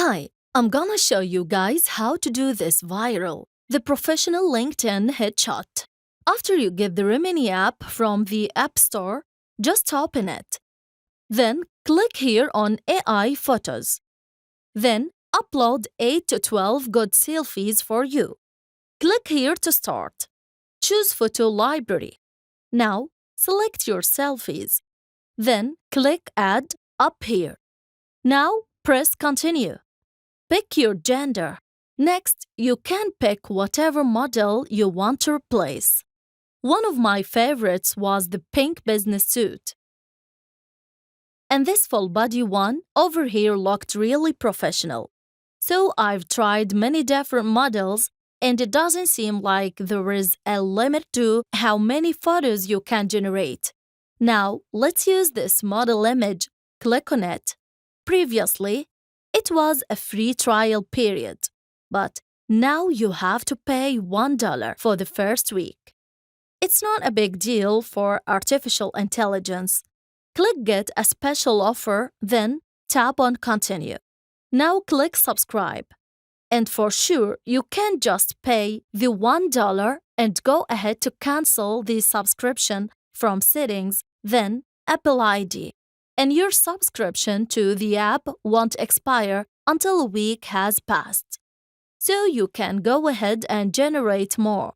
Hi, I'm gonna show you guys how to do this viral, the professional LinkedIn headshot. After you get the Remini app from the App Store, just open it. Then click here on AI Photos. Then upload 8 to 12 good selfies for you. Click here to start. Choose Photo Library. Now select your selfies. Then click Add up here. Now press Continue. Pick your gender. Next, you can pick whatever model you want to replace. One of my favorites was the pink business suit. And this full body one over here looked really professional. So I've tried many different models, and it doesn't seem like there is a limit to how many photos you can generate. Now, let's use this model image. Click on it. Previously, it was a free trial period, but now you have to pay $1 for the first week. It's not a big deal for artificial intelligence. Click Get a special offer, then tap on Continue. Now click Subscribe. And for sure, you can just pay the $1 and go ahead to cancel the subscription from Settings, then Apple ID. And your subscription to the app won't expire until a week has passed. So you can go ahead and generate more.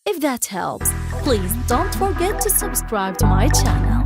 If that helps, please don't forget to subscribe to my channel.